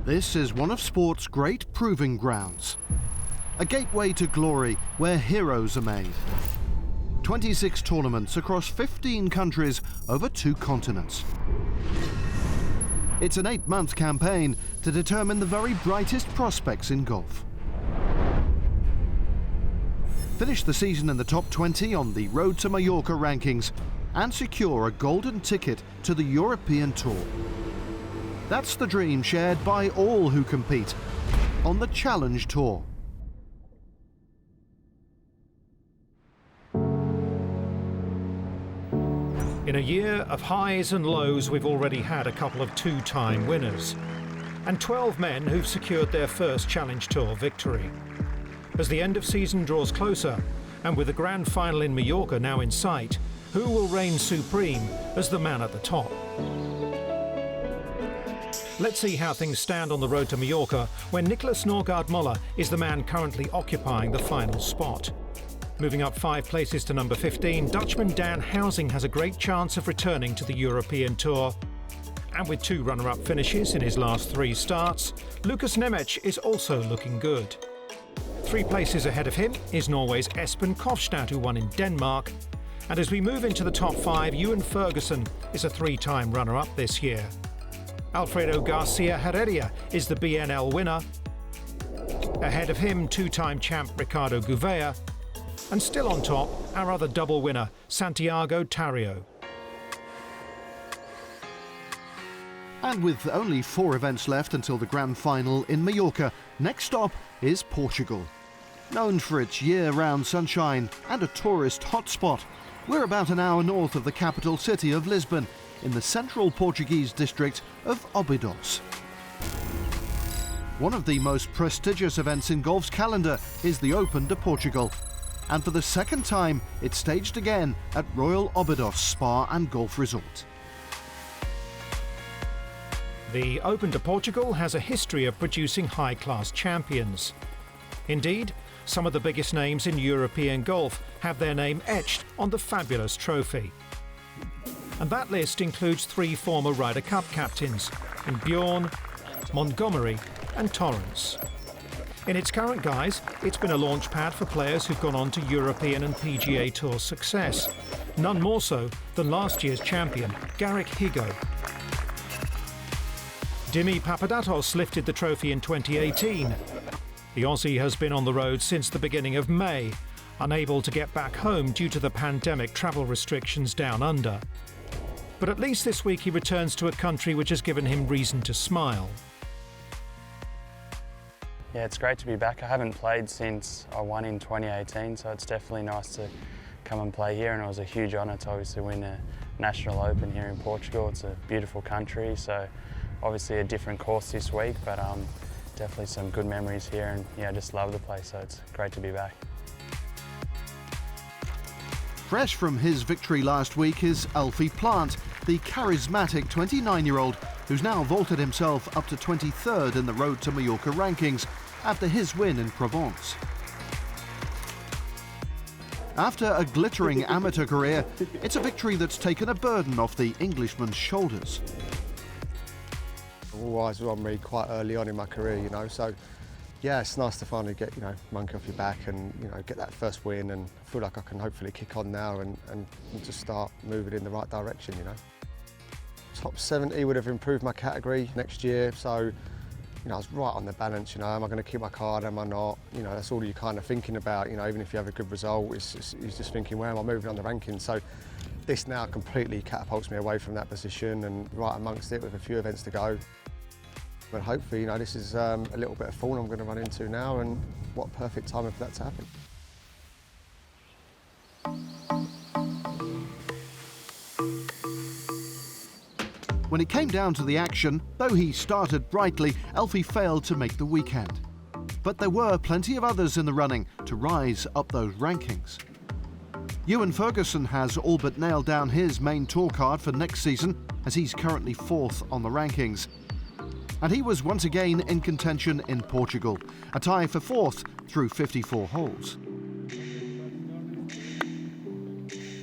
This is one of sport's great proving grounds. A gateway to glory where heroes are made. 26 tournaments across 15 countries over 2 continents. It's an 8-month campaign to determine the very brightest prospects in golf. Finish the season in the top 20 on the Road to Majorca rankings and secure a golden ticket to the European Tour. That's the dream shared by all who compete on the Challenge Tour. In a year of highs and lows, we've already had a couple of 2-time winners and 12 men who've secured their first Challenge Tour victory. As the end of season draws closer, and with the grand final in Majorca now in sight, who will reign supreme as the man at the top? Let's see how things stand on the road to Majorca when Nicholas Norgaard-Moller is the man currently occupying the final spot. Moving up 5 places to number 15, Dutchman Dan Housing has a great chance of returning to the European Tour. And with 2 runner-up finishes in his last 3 starts, Lucas Nemec is also looking good. 3 places ahead of him is Norway's Espen Kofstad, who won in Denmark. And as we move into the top 5, Ewen Ferguson is a 3-time runner-up this year. Alfredo Garcia Heredia is the BNL winner. Ahead of him, 2-time champ Ricardo Gouveia. And still on top, our other double winner, Santiago Tarrio. And with only 4 events left until the grand final in Majorca, next stop is Portugal. Known for its year-round sunshine and a tourist hotspot, we're about an hour north of the capital city of Lisbon, in the central Portuguese district of Obidos. One of the most prestigious events in golf's calendar is the Open de Portugal. And for the second time, it's staged again at Royal Obidos Spa and Golf Resort. The Open de Portugal has a history of producing high-class champions. Indeed, some of the biggest names in European golf have their name etched on the fabulous trophy. And that list includes 3 former Ryder Cup captains in Bjorn, Montgomery and Torrance. In its current guise, it's been a launch pad for players who've gone on to European and PGA Tour success, none more so than last year's champion, Garrick Higgo. Dimi Papadatos lifted the trophy in 2018. The Aussie has been on the road since the beginning of May, unable to get back home due to the pandemic travel restrictions down under. But at least this week he returns to a country which has given him reason to smile. Yeah, it's great to be back. I haven't played since I won in 2018, so it's definitely nice to come and play here, and it was a huge honour to obviously win a National Open here in Portugal. It's a beautiful country, so obviously a different course this week, but definitely some good memories here, and yeah, I just love the place, so it's great to be back. Fresh from his victory last week is Alfie, the charismatic 29-year-old who's now vaulted himself up to 23rd in the Road to Majorca rankings after his win in Provence. After a glittering amateur career, it's a victory that's taken a burden off the Englishman's shoulders. All eyes were on me quite early on in my career, you know, so yeah, it's nice to finally get, monkey off your back and, get that first win, and I feel like I can hopefully kick on now and just start moving in the right direction, Top 70 would have improved my category next year, so, I was right on the balance, am I going to keep my card, am I not? That's all you're kind of thinking about, even if you have a good result, it's just thinking, where am I moving on the rankings? So this now completely catapults me away from that position and right amongst it with a few events to go. But hopefully, this is a little bit of form I'm going to run into now, and what perfect timing for that to happen. When it came down to the action, though he started brightly, Alfie failed to make the weekend. But there were plenty of others in the running to rise up those rankings. Ewen Ferguson has all but nailed down his main tour card for next season, as he's currently 4th on the rankings. And he was once again in contention in Portugal, a tie for 4th through 54 holes.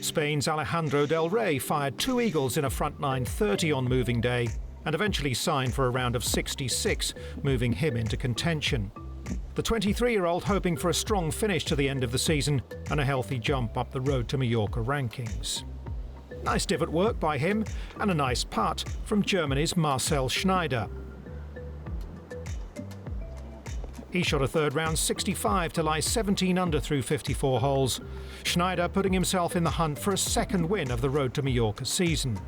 Spain's Alejandro Del Rey fired 2 eagles in a front 930 on moving day. and eventually signed for a round of 66, moving him into contention. The 23-year-old hoping for a strong finish to the end of the season and a healthy jump up the road to Majorca rankings. Nice divot work by him and a nice putt from Germany's Marcel Schneider. He shot a third round 65 to lie 17 under through 54 holes. Schneider putting himself in the hunt for a second win of the Road to Majorca season.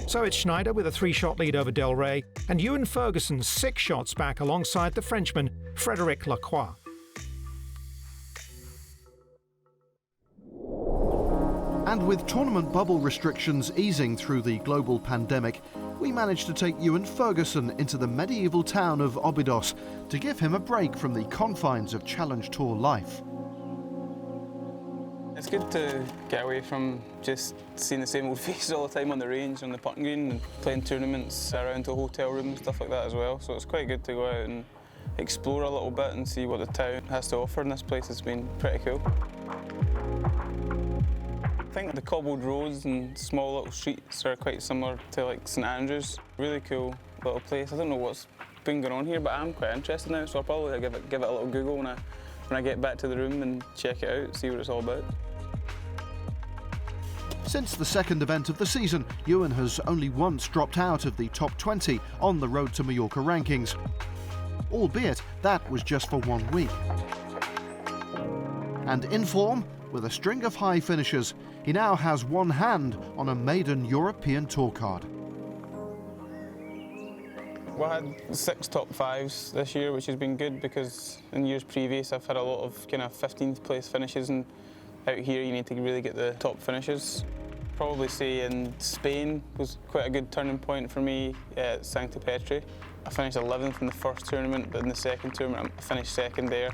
So it's Schneider with a 3-shot lead over Del Rey and Ewen Ferguson 6 shots back alongside the Frenchman Frédéric Lacroix. And with tournament bubble restrictions easing through the global pandemic, we managed to take Ewen Ferguson into the medieval town of Obidos to give him a break from the confines of Challenge Tour life. It's good to get away from just seeing the same old faces all the time on the range, on the putting green, and playing tournaments around the hotel room and stuff like that as well. So it's quite good to go out and explore a little bit and see what the town has to offer in this place. It's been pretty cool. I think the cobbled roads and small little streets are quite similar to like St Andrews. Really cool little place. I don't know what's been going on here, but I'm quite interested now, so I'll probably give it a little Google when I get back to the room and check it out, see what it's all about. Since the second event of the season, Ewen has only once dropped out of the top 20 on the Road to Majorca rankings, albeit that was just for 1 week. And in form, with a string of high finishes, he now has one hand on a maiden European Tour card. Well, I had 6 top 5s this year, which has been good because in years previous I've had a lot of kind of 15th place finishes, and out here you need to really get the top finishes. Probably say in Spain was quite a good turning point for me at Sancti Petri. I finished 11th in the first tournament, but in the second tournament I finished second there.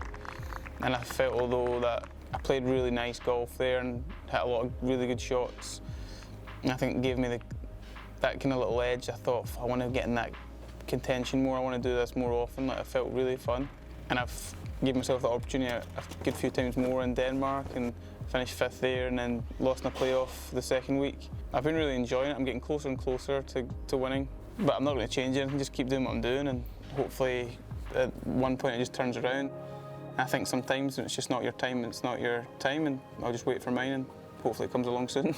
And I felt although that I played really nice golf there and hit a lot of really good shots, and I think it gave me that kind of little edge. I thought, I want to get in that contention more, I want to do this more often. Like, it felt really fun. And I've given myself the opportunity a good few times more in Denmark and finished 5th there and then lost in a playoff the second week. I've been really enjoying it. I'm getting closer and closer to winning. But I'm not going to change anything, just keep doing what I'm doing, and hopefully at one point it just turns around. I think sometimes when it's just not your time, it's not your time, and I'll just wait for mine and hopefully it comes along soon.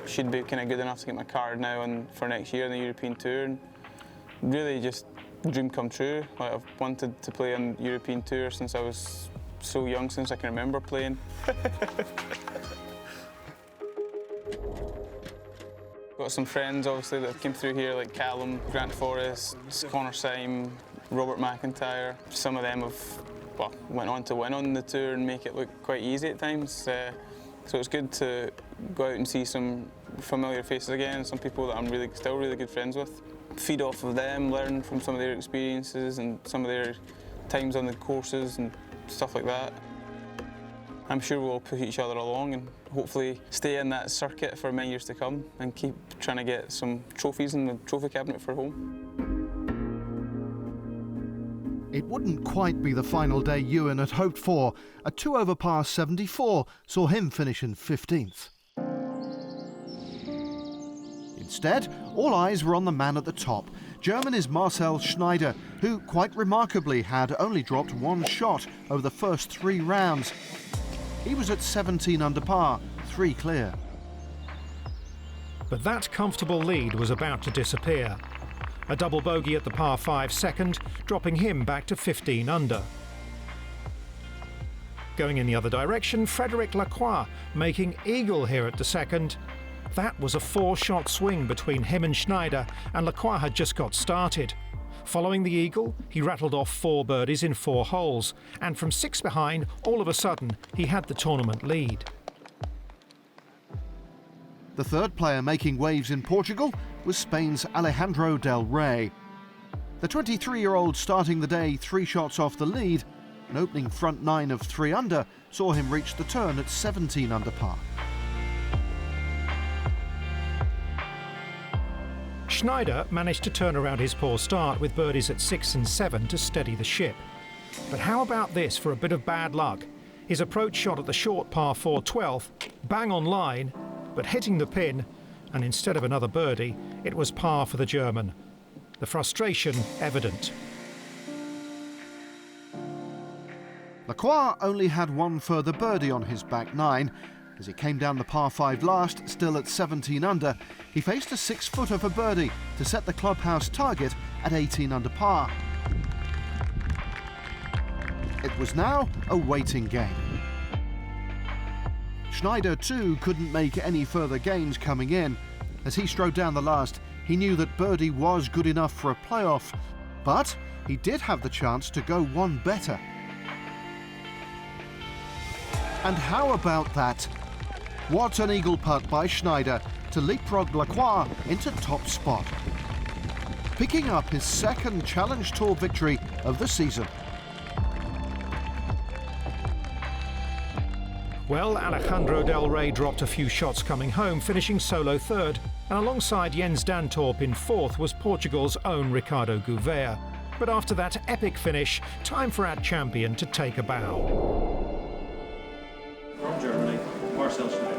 Should be kind of good enough to get my card now and for next year on the European Tour. And really just dream come true. Like, I've wanted to play on the European Tour since I was so young, since I can remember playing. Got some friends obviously that came through here, like Callum, Grant Forrest, Connor Syme, Robert McIntyre. Some of them went on to win on the tour and make it look quite easy at times. So it's good to go out and see some familiar faces again, some people that I'm still really good friends with. Feed off of them, learn from some of their experiences and some of their times on the courses and stuff like that. I'm sure we'll push each other along and hopefully stay in that circuit for many years to come and keep trying to get some trophies in the trophy cabinet for home. It wouldn't quite be the final day Ewen had hoped for. A 2-over par 74 saw him finish in 15th. Instead, all eyes were on the man at the top, Germany's Marcel Schneider, who quite remarkably had only dropped 1 shot over the first 3 rounds. He was at 17 under par, 3 clear. But that comfortable lead was about to disappear. A double bogey at the par 5 second, dropping him back to 15 under. Going in the other direction, Frédéric Lacroix making eagle here at the second. That was a 4-shot swing between him and Schneider, and Lacroix had just got started. Following the eagle, he rattled off 4 birdies in 4 holes, and from 6 behind, all of a sudden, he had the tournament lead. The third player making waves in Portugal was Spain's Alejandro Del Rey. The 23-year-old starting the day 3 shots off the lead, an opening front 9 of 3 under saw him reach the turn at 17 under par. Schneider managed to turn around his poor start with birdies at 6 and 7 to steady the ship. But how about this for a bit of bad luck? His approach shot at the short par 4 12th, bang on line, but hitting the pin, and instead of another birdie, it was par for the German. The frustration evident. Lacroix only had one further birdie on his back nine. As he came down the par 5 last, still at 17 under, he faced a 6-footer for birdie to set the clubhouse target at 18 under par. It was now a waiting game. Schneider too couldn't make any further gains coming in. As he strode down the last, he knew that birdie was good enough for a playoff, but he did have the chance to go one better. And how about that? What an eagle putt by Schneider to leapfrog Lacroix into top spot, picking up his second Challenge Tour victory of the season. Well, Alejandro Del Rey dropped a few shots coming home, finishing solo third, and alongside Jens Dantorp in fourth was Portugal's own Ricardo Gouveia. But after that epic finish, time for our champion to take a bow. From Germany, Marcel Schneider.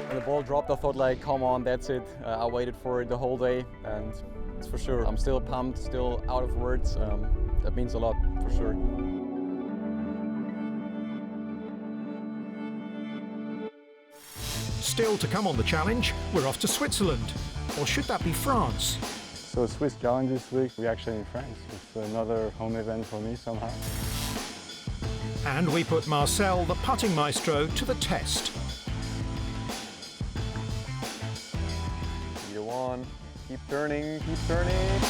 When the ball dropped, I thought like, come on, that's it. I waited for it the whole day, and it's for sure. I'm still pumped, still out of words. That means a lot, for sure. Still to come on the challenge, we're off to Switzerland. Or should that be France? So Swiss Challenge this week, we're actually in France. It's another home event for me somehow. And we put Marcel, the putting maestro, to the test. Year one, keep turning, keep turning.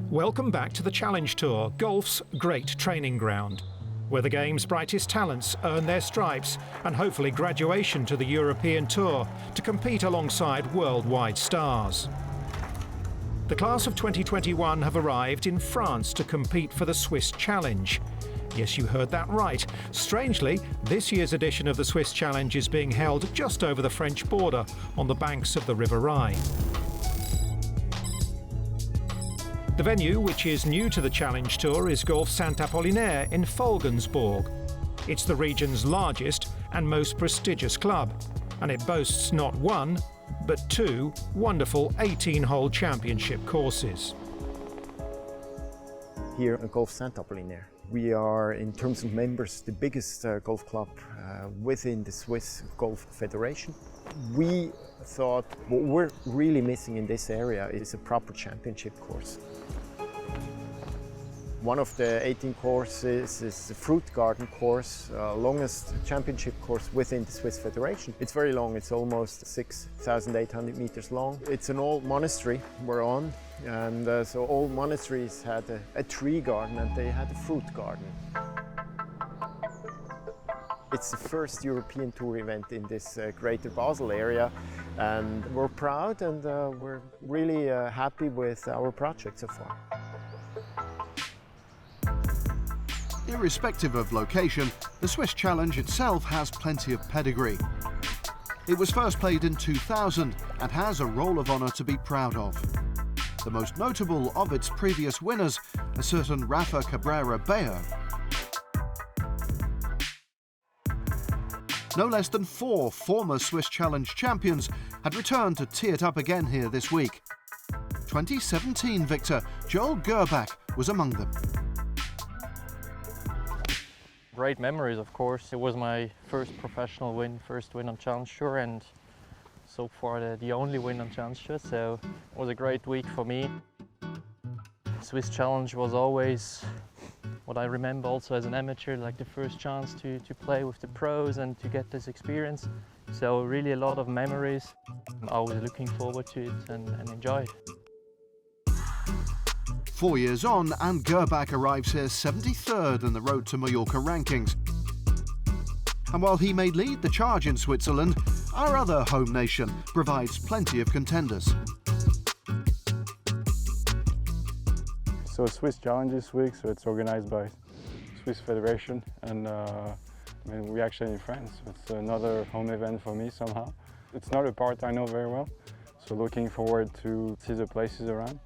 Welcome back to the Challenge Tour, golf's great training ground, where the game's brightest talents earn their stripes and hopefully graduation to the European Tour to compete alongside worldwide stars. The class of 2021 have arrived in France to compete for the Swiss Challenge. Yes, you heard that right. Strangely, this year's edition of the Swiss Challenge is being held just over the French border on the banks of the River Rhine. The venue, which is new to the Challenge Tour, is Golf Saint-Apollinaire in Folgensborg. It's the region's largest and most prestigious club, and it boasts not one, but two wonderful 18-hole championship courses. Here at Golf Saint-Apollinaire, we are, in terms of members, the biggest golf club within the Swiss Golf Federation. We thought what we're really missing in this area is a proper championship course. One of the 18 courses is the Fruit Garden course, longest championship course within the Swiss Federation. It's very long, it's almost 6,800 meters long. It's an old monastery we're on, and so all monasteries had a tree garden and they had a fruit garden. It's the first European Tour event in this Greater Basel area, and we're proud and we're really happy with our project so far. Irrespective of location, the Swiss Challenge itself has plenty of pedigree. It was first played in 2000 and has a roll of honour to be proud of. The most notable of its previous winners, a certain Rafa Cabrera Bello. No less than 4 former Swiss Challenge champions had returned to tee it up again here this week. 2017 victor Joel Gerbach was among them. Great memories, of course. It was my first professional win, first win on Challenge Tour, and so far the only win on Challenge Tour, so it was a great week for me. Swiss Challenge was always what I remember also as an amateur, like the first chance to play with the pros and to get this experience. So really a lot of memories. I was looking forward to it and enjoy it. 4 years on, and Gerbach arrives here 73rd in the Road to Majorca rankings. And while he may lead the charge in Switzerland, our other home nation provides plenty of contenders. So Swiss Challenge this week, so it's organized by Swiss Federation, and we're actually in France. It's another home event for me somehow. It's not a part I know very well, so looking forward to see the places around.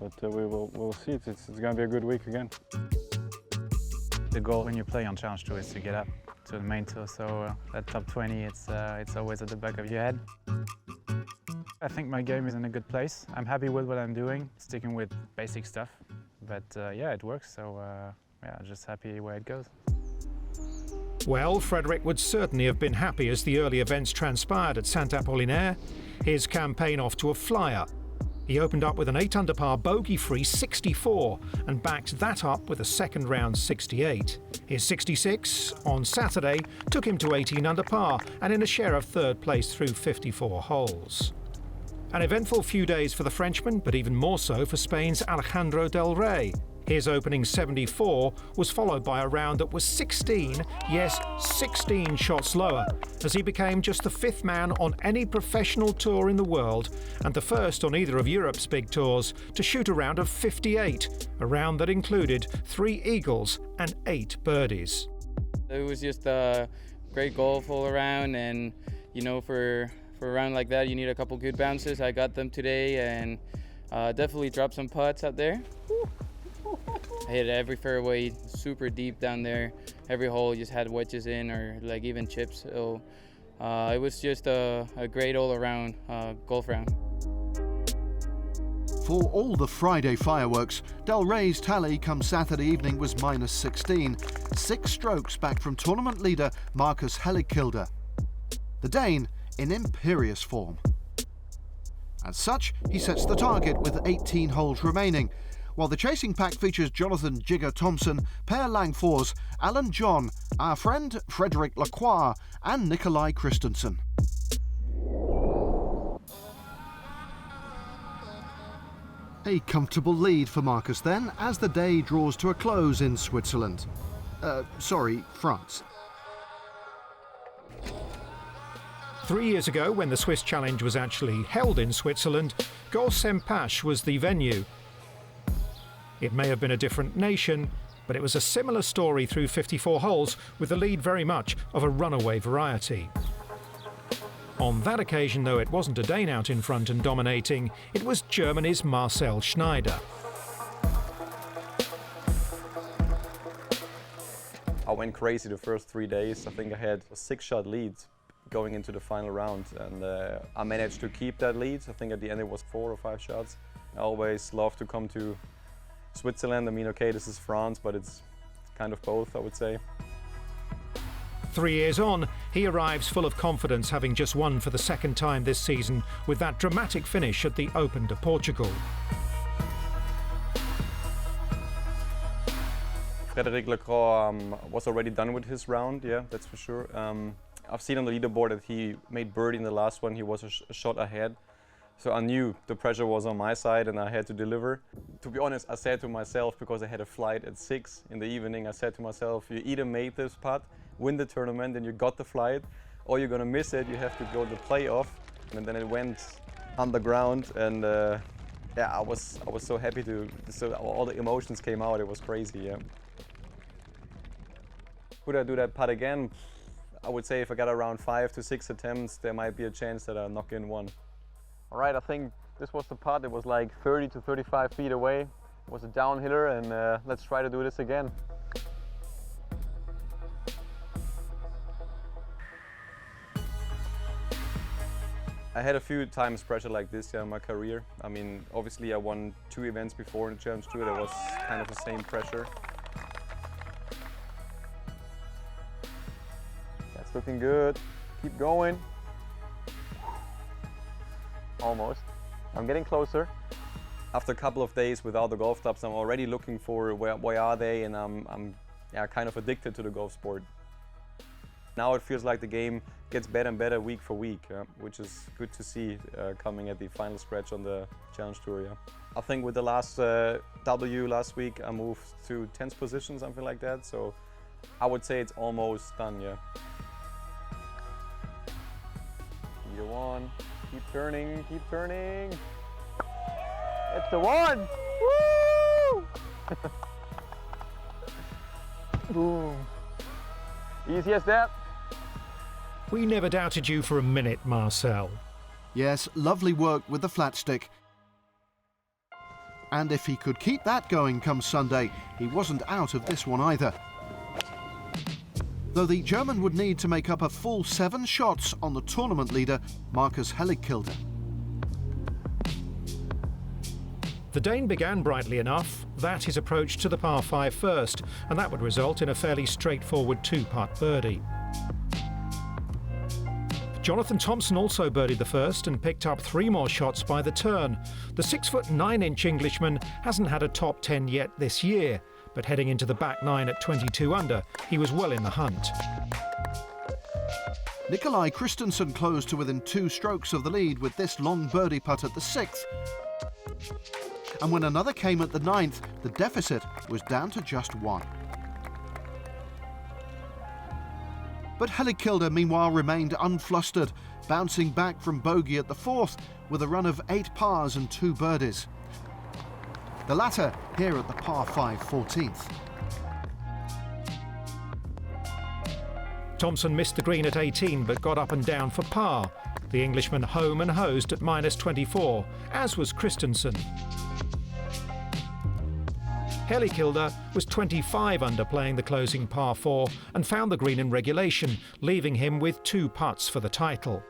But we'll see. It's going to be a good week again. The goal when you play on Challenge Tour is to get up to the main tour, so that top 20, it's always at the back of your head. I think my game is in a good place. I'm happy with what I'm doing, sticking with basic stuff. But yeah, it works, so yeah, just happy where it goes. Well, Frederick would certainly have been happy as the early events transpired at Saint-Apollinaire. His campaign off to a flyer. He opened up with an 8 under par bogey-free 64 and backed that up with a second round 68. His 66 on Saturday took him to 18 under par and in a share of third place through 54 holes. An eventful few days for the Frenchman, but even more so for Spain's Alejandro Del Rey. His opening 74 was followed by a round that was 16, yes, 16 shots lower, as he became just the 5th man on any professional tour in the world and the first on either of Europe's big tours to shoot a round of 58, a round that included 3 eagles and 8 birdies. It was just a great golf all around, and you know, for a round like that you need a couple good bounces. I got them today and definitely dropped some putts out there. I hit every fairway super deep down there. Every hole just had wedges in or like even chips. So it was just a great all-around golf round. For all the Friday fireworks, Del Rey's tally come Saturday evening was -16, 6 strokes back from tournament leader Marcus Helligkilde. The Dane in imperious form. As such, he sets the target with 18 holes remaining, while the chasing pack features Jonathan Jigger Thompson, Per Langfors, Alan John, our friend Frederick Lacroix and Nikolai Christensen. A comfortable lead for Marcus then, as the day draws to a close in Switzerland. France. 3 years ago, when the Swiss Challenge was actually held in Switzerland, Golf-Sempache was the venue. It may have been a different nation, but it was a similar story through 54 holes, with the lead very much of a runaway variety. On that occasion, though, it wasn't a Dane out in front and dominating, it was Germany's Marcel Schneider. I went crazy the first 3 days. I think I had a 6-shot lead going into the final round, and I managed to keep that lead. I think at the end it was 4 or 5 shots. I always love to come to Switzerland. I mean, okay, this is France, but it's kind of both, I would say. 3 years on, he arrives full of confidence, having just won for the second time this season with that dramatic finish at the Open de Portugal. Frederick Lacroix was already done with his round, yeah, that's for sure. I've seen on the leaderboard that he made birdie in the last one. He was a shot ahead. So I knew the pressure was on my side and I had to deliver. To be honest, I said to myself, because I had a flight at 6 in the evening, I said to myself, you either made this putt, win the tournament, and you got the flight, or you're gonna miss it, you have to go to the playoff. And then it went underground, and yeah, I was so happy so all the emotions came out. It was crazy, yeah. Could I do that putt again? I would say if I got around 5 to 6 attempts, there might be a chance that I knock in one. All right, I think this was the putt. It was like 30 to 35 feet away. It was a downhiller, and let's try to do this again. I had a few times pressure like this in my career. I mean, obviously I won 2 events before in the Challenge Tour. There was kind of the same pressure. That's looking good. Keep going. Almost. I'm getting closer. After a couple of days without the golf clubs, I'm already looking for where are they, and I'm yeah, kind of addicted to the golf sport. Now it feels like the game gets better and better week for week, which is good to see coming at the final stretch on the Challenge Tour. Yeah. I think with the last W last week, I moved to 10th position, something like that. So I would say it's almost done, yeah. Either one. Keep turning, keep turning. It's the one! Woo! Boom. Easy as that. We never doubted you for a minute, Marcel. Yes, lovely work with the flat stick. And if he could keep that going come Sunday, he wasn't out of this one either. Though the German would need to make up a full 7 shots on the tournament leader, Marcus Helligkilde. The Dane began brightly enough, that his approach to the par 5 first, and that would result in a fairly straightforward 2-putt birdie. Jonathan Thompson also birdied the first and picked up 3 more shots by the turn. The 6'9" Englishman hasn't had a top 10 yet this year, but heading into the back 9 at 22 under, he was well in the hunt. Nikolai Christensen closed to within 2 strokes of the lead with this long birdie putt at the 6th. And when another came at the 9th, the deficit was down to just 1. But Helligkilde meanwhile remained unflustered, bouncing back from bogey at the 4th with a run of 8 pars and 2 birdies. The latter here at the par 5 14th. Thompson missed the green at 18 but got up and down for par. The Englishman home and hosed at -24, as was Christensen. Helligkilde was 25 under playing the closing par 4 and found the green in regulation, leaving him with 2 putts for the title.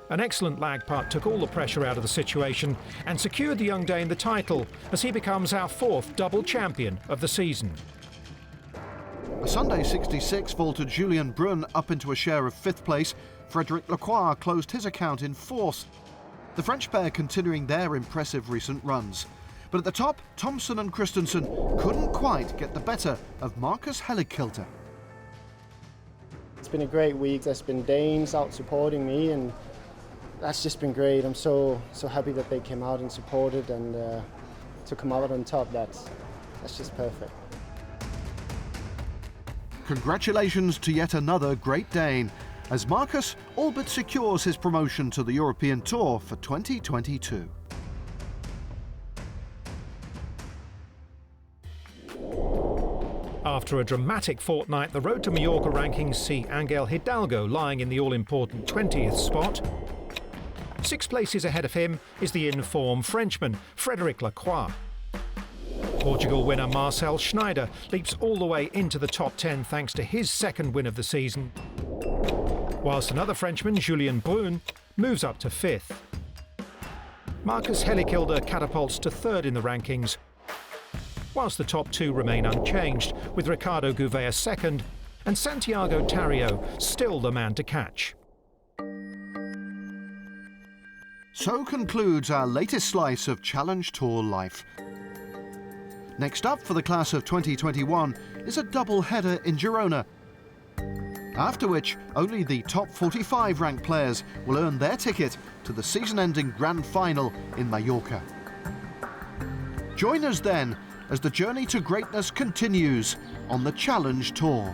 An excellent lag putt took all the pressure out of the situation and secured the young Dane the title as he becomes our 4th double champion of the season. A Sunday 66 vaulted Julien Brun up into a share of 5th place. Frédéric Lacroix closed his account in 4th. The French pair continuing their impressive recent runs. But at the top, Thompson and Christensen couldn't quite get the better of Marcus Helligkilde. It's been a great week. There's been Danes out supporting me, and that's just been great. I'm so happy that they came out and supported, and to come out on top, that's just perfect. Congratulations to yet another great Dane, as Marcus all but secures his promotion to the European Tour for 2022. After a dramatic fortnight, the road to Majorca rankings see Angel Hidalgo lying in the all-important 20th spot. 6 places ahead of him is the in-form Frenchman, Frédéric Lacroix. Portugal winner Marcel Schneider leaps all the way into the top 10 thanks to his 2nd win of the season, whilst another Frenchman, Julien Brun, moves up to 5th. Marcus Helligkilde catapults to 3rd in the rankings, whilst the top 2 remain unchanged, with Ricardo Gouveia 2nd and Santiago Tarrio still the man to catch. So concludes our latest slice of Challenge Tour life. Next up for the class of 2021 is a double header in Girona, after which only the top 45 ranked players will earn their ticket to the season-ending Grand Final in Majorca. Join us then as the journey to greatness continues on the Challenge Tour.